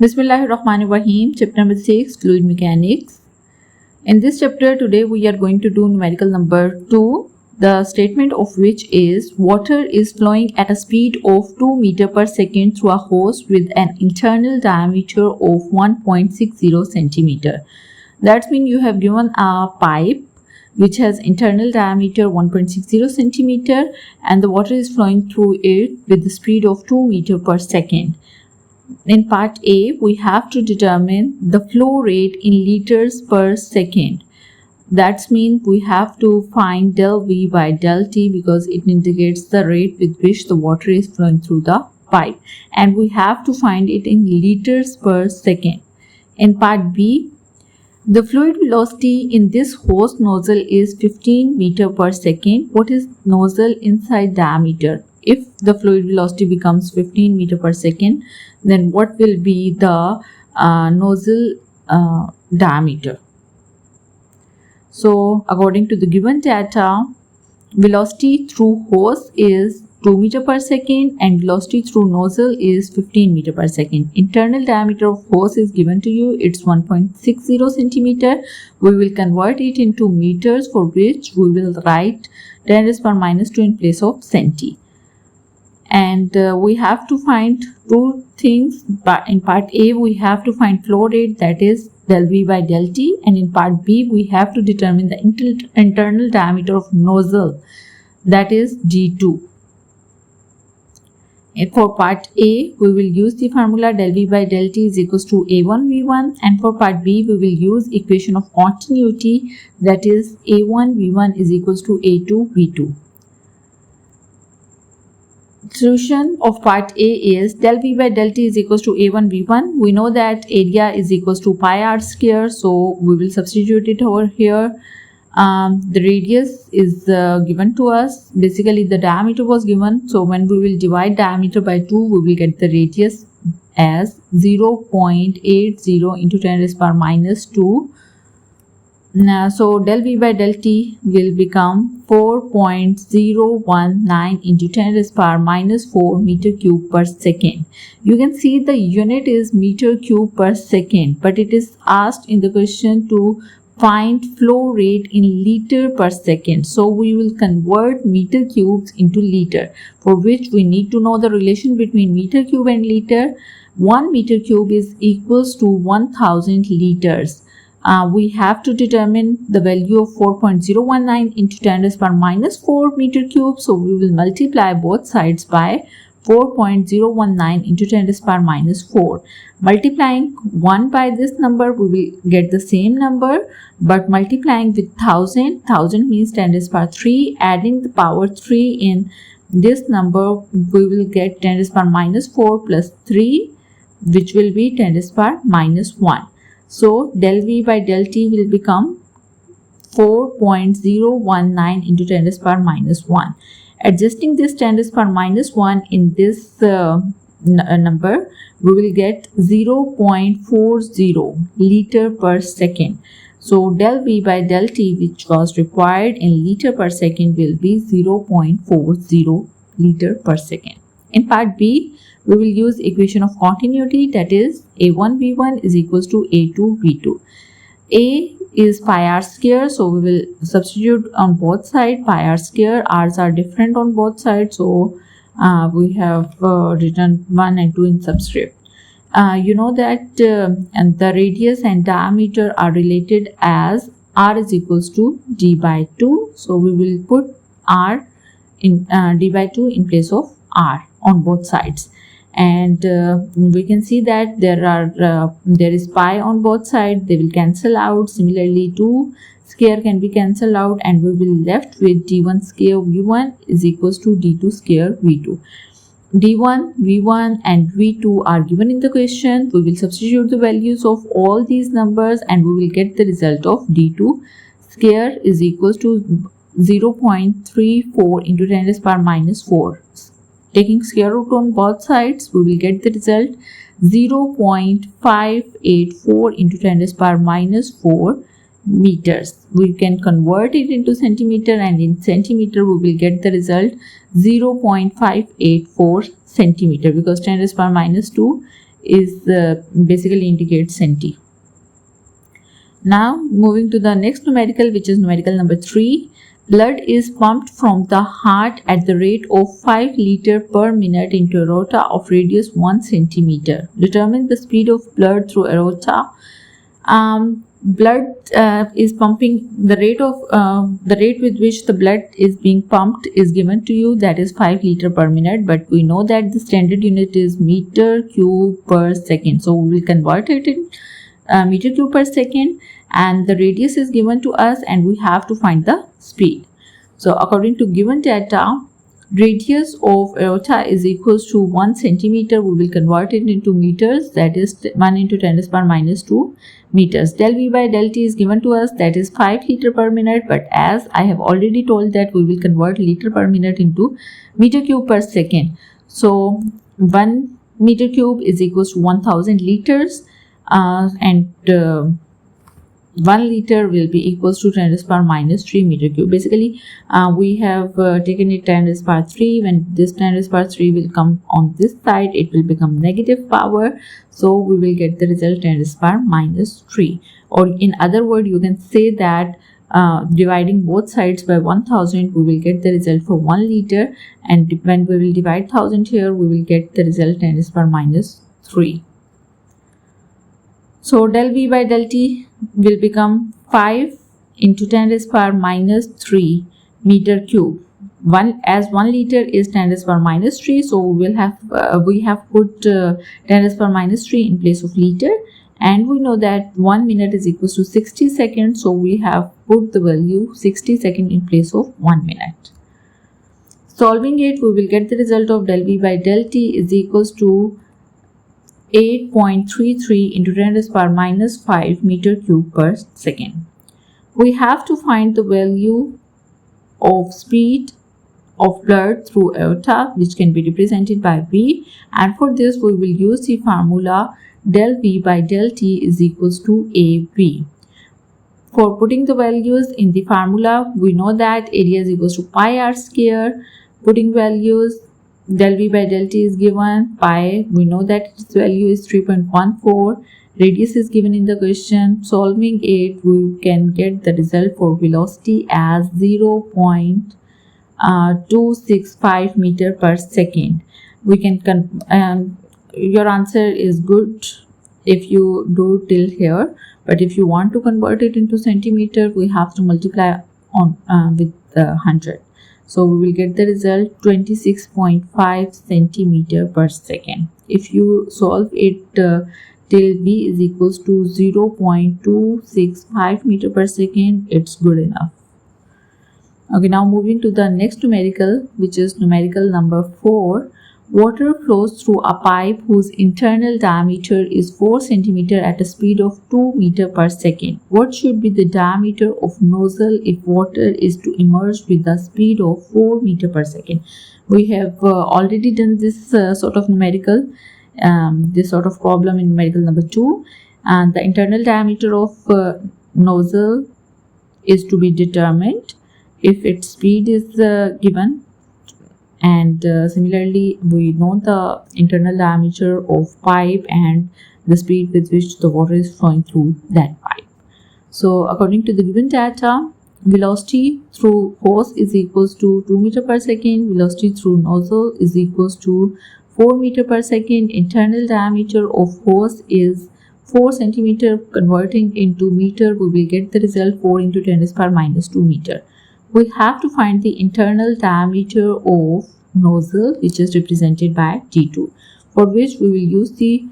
Bismillahirrahmanirrahim. Chapter number 6, Fluid Mechanics. In this chapter today we are going to do numerical number 2, the statement of which is water is flowing at a speed of 2 meter per second through a hose with an internal diameter of 1.60 centimeter. That means you have given a pipe which has internal diameter 1.60 centimeter and the water is flowing through it with the speed of 2 meter per second. In part A, we have to determine the flow rate in liters per second. That means we have to find del V by del T because it indicates the rate with which the water is flowing through the pipe. And we have to find it in liters per second. In part B, the fluid velocity in this hose nozzle is 15 meter per second. What is nozzle inside diameter? If the fluid velocity becomes 15 meter per second, then what will be the nozzle diameter? So according to the given data, velocity through hose is 2 meter per second and velocity through nozzle is 15 meter per second. Internal diameter of hose is given to you, it's 1.60 centimeter. We will convert it into meters, for which we will write 10 raised power minus 2 in place of centi. And we have to find two things. But in part A, we have to find flow rate, that is del V by del T, and in part B, we have to determine the internal diameter of nozzle, that is D2. And for part A, we will use the formula del V by del T is equals to A1 V1, and for part B, we will use equation of continuity, that is A1 V1 is equals to A2 V2. Solution of part A is del V by del T is equals to A1 V1. We know that area is equals to pi r square, so we will substitute it over here. The radius is given to us. Basically the diameter was given, so when we will divide diameter by 2, we will get the radius as 0.80 into 10 raised power minus 2. So del V by del T will become 4.019 into 10 raised power minus 4 meter cube per second. You can see the unit is meter cube per second, but it is asked in the question to find flow rate in liter per second. So we will convert meter cubes into liter, for which we need to know the relation between meter cube and liter. 1 meter cube is equals to 1000 liters. We have to determine the value of 4.019 into 10 raised power minus 4 meter cube. So we will multiply both sides by 4.019 into 10 raised power minus 4. Multiplying 1 by this number, we will get the same number, but multiplying with 1000 means 10 raised power 3. Adding the power 3 in this number, we will get 10 raised power minus 4 plus 3, which will be 10 raised power minus 1. So del V by del T will become 4.019 into 10 raised power minus 1. Adjusting this 10 raised power minus 1 in this number, we will get 0.40 liter per second. So del V by del T, which was required in liter per second, will be 0.40 liter per second. In part B, we will use equation of continuity, that is A1 V1 is equals to A2 V2. A is pi r square, so we will substitute on both sides pi r square. R's are different on both sides, so we have written 1 and 2 in subscript. You know that and the radius and diameter are related as r is equals to d by 2. So we will put r in d by 2 in place of r on both sides. And we can see that there is pi on both sides, they will cancel out. Similarly, 2 square can be cancelled out, and we will left with d1 square v1 is equals to d2 square v2. d1, v1 and v2 are given in the question. We will substitute the values of all these numbers and we will get the result of d2 square is equals to 0.34 into 10 raised power minus 4. Taking square root on both sides, we will get the result 0.584 into 10 raised power minus 4 meters. We can convert it into centimeter, and in centimeter we will get the result 0.584 centimeter, because 10 raised power minus 2 is basically indicates centi. Now moving to the next numerical, which is numerical number 3. Blood is pumped from the heart at the rate of 5 liters per minute into aorta of radius 1 centimeter. Determine the speed of blood through aorta. Blood is pumping, the rate with which the blood is being pumped is given to you, that is 5 liters per minute, but we know that the standard unit is meter cube per second, so we will convert it in meter cube per second, and the radius is given to us and we have to find the speed. So according to given data, radius of aorta is equals to 1 centimeter. We will convert it into meters, that is 1 into 10 to the power minus 2 meters. Del V by del T is given to us, that is 5 liters per minute, but as I have already told that we will convert liter per minute into meter cube per second. So 1 meter cube is equals to 1000 liters, and 1 liter will be equals to 10 to the power minus 3 meter cube. Basically, we have taken it 10 to the power 3. When this 10 to the power 3 will come on this side, it will become negative power. So we will get the result 10 to the power minus 3. Or in other words, you can say that dividing both sides by 1000, we will get the result for 1 liter. And when we will divide 1000 here, we will get the result 10 to the power minus 3. So del V by del T will become 5 into 10 to the power minus 3 meter cube. As 1 liter is 10 to the power minus 3, so we have put 10 to the power minus 3 in place of liter, and we know that 1 minute is equals to 60 seconds, so we have put the value 60 seconds in place of 1 minute. Solving it, we will get the result of del V by del T is equals to 8.33 into 10 to the power minus 5 meter cube per second. We have to find the value of speed of blood through aorta, which can be represented by V, and for this we will use the formula del V by del T is equals to AV. For putting the values in the formula, we know that area is equals to pi r square. Putting values, del V by del T is given pi, we know that its value is 3.14. Radius is given in the question. Solving it, we can get the result for velocity as 0.265 meter per second. We can your answer is good if you do till here, but if you want to convert it into centimeter, we have to multiply on with 100. So we will get the result 26.5 centimeter per second. If you solve it till V is equals to 0.265 meter per second, it's good enough. Okay, now moving to the next numerical, which is numerical number 4. Water flows through a pipe whose internal diameter is 4 cm at a speed of 2 meter per second. What should be the diameter of nozzle if water is to emerge with the speed of 4 meter per second? We have already done this sort of numerical, this sort of problem in numerical number 2, and the internal diameter of nozzle is to be determined if its speed is given. And similarly, we know the internal diameter of pipe and the speed with which the water is flowing through that pipe. So according to the given data, velocity through hose is equals to 2 meter per second, velocity through nozzle is equals to 4 meter per second, internal diameter of hose is 4 centimeter. Converting into meter, we will get the result 4 into 10 to the power minus 2 meter. We have to find the internal diameter of nozzle, which is represented by T2, for which we will use the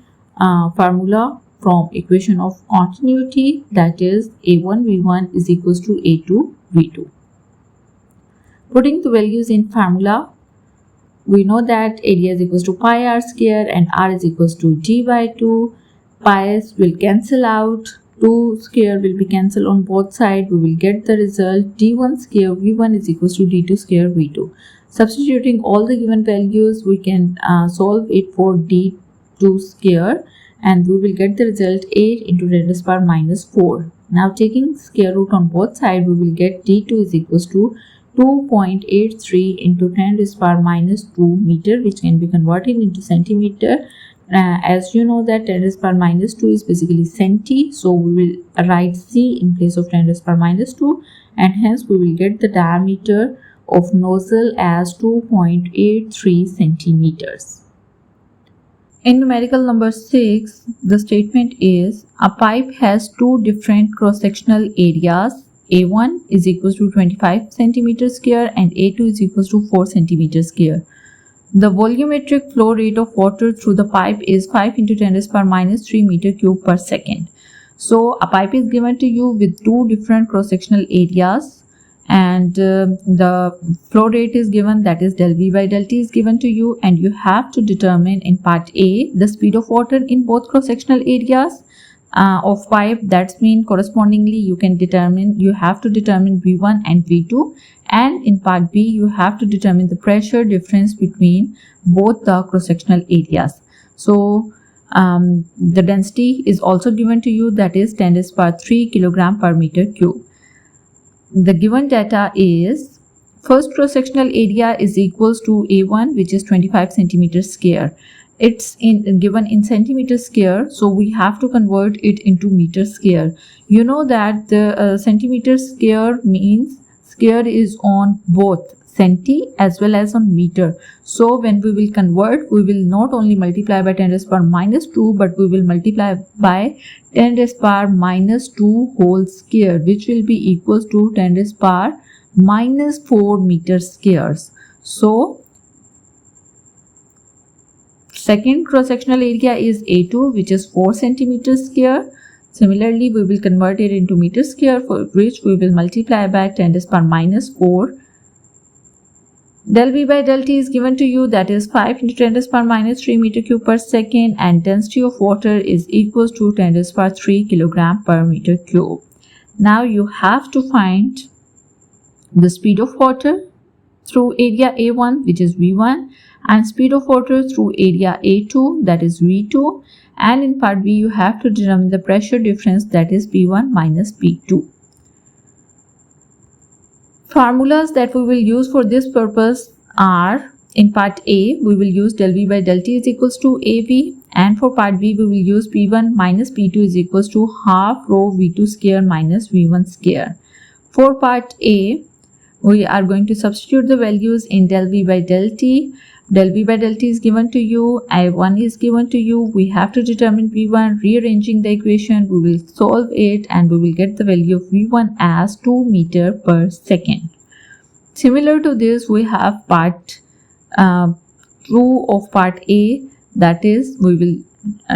formula from equation of continuity, that is A1 V1 is equals to A2 V2. Putting the values in formula, we know that area is equals to pi r square and r is equals to d by 2. Pi's will cancel out. 2 square will be cancelled on both sides. We will get the result d1 square v1 is equals to d2 square v2. Substituting all the given values, we can solve it for d2 square, and we will get the result 8 into 10 to the power minus 4. Now taking square root on both sides, we will get d2 is equals to 2.83 into 10 to the power minus 2 meter, which can be converted into centimeter. as you know that 10 raised power minus 2 is basically centi, so we will write C in place of 10 raised power minus 2, and hence we will get the diameter of nozzle as 2.83 centimeters. In numerical number 6, the statement is a pipe has two different cross-sectional areas. A1 is equals to 25 centimeters square and A2 is equals to 4 centimeters square. The volumetric flow rate of water through the pipe is 5 into 10 raised power minus 3 meter cube per second. So a pipe is given to you with two different cross-sectional areas, and the flow rate is given, that is del V by del T is given to you, and you have to determine in part A the speed of water in both cross-sectional areas of pipe. That's mean correspondingly you have to determine V1 and V2, and in part B you have to determine the pressure difference between both the cross-sectional areas. So the density is also given to you, that is 10 raised power 3 kilogram per meter cube. The given data is first cross-sectional area is equals to A1, which is 25 centimeters square. It's given in centimeters square, so we have to convert it into meters square. You know that the centimeters square means square is on both centi as well as on meter. So when we will convert, we will not only multiply by 10 raised power minus 2, but we will multiply by 10 raised power minus 2 whole square, which will be equals to 10 raised power minus 4 meters squares. So second cross-sectional area is A2, which is 4 centimeters square. Similarly, we will convert it into meters square, for which we will multiply by 10 raised power minus 4. Del V by del T is given to you, that is 5 into 10 raised power minus 3 meter cube per second, and density of water is equals to 10 raised power 3 kilogram per meter cube. Now you have to find the speed of water through area A1, which is V1, and speed of water through area A2, that is V2, and in part B you have to determine the pressure difference, that is P1 minus P2. Formulas that we will use for this purpose are, in part A we will use del V by del T is equals to AV, and for part B we will use P1 minus P2 is equals to half rho V2 square minus V1 square. For part A we are going to substitute the values in del V by del T. Del V by del T is given to you, I1 is given to you. We have to determine V1. Rearranging the equation, we will solve it and we will get the value of V1 as 2 meter per second. Similar to this, we have part 2 of part A, that is we will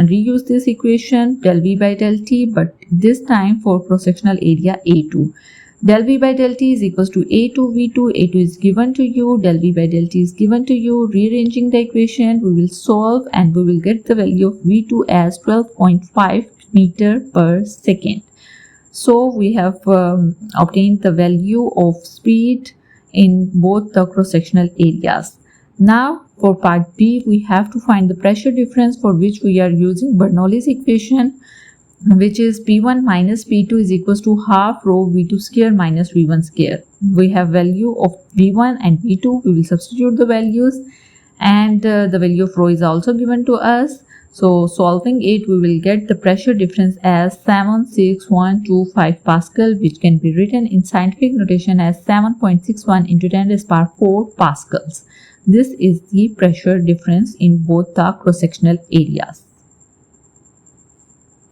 reuse this equation del V by del T, but this time for cross-sectional area A2. Del V by del T is equals to A2 V2. A2 is given to you. Del V by del T is given to you. Rearranging the equation, we will solve and we will get the value of V2 as 12.5 meter per second. So we have obtained the value of speed in both the cross-sectional areas. Now for part B, we have to find the pressure difference, for which we are using Bernoulli's equation, which is P1 minus P2 is equals to half rho V2 square minus V1 square. We have value of V1 and V2. We will substitute the values, and the value of rho is also given to us. So solving it, we will get the pressure difference as 76125 Pascal, which can be written in scientific notation as 7.61 into 10 raised power 4 Pascals. This is the pressure difference in both the cross-sectional areas.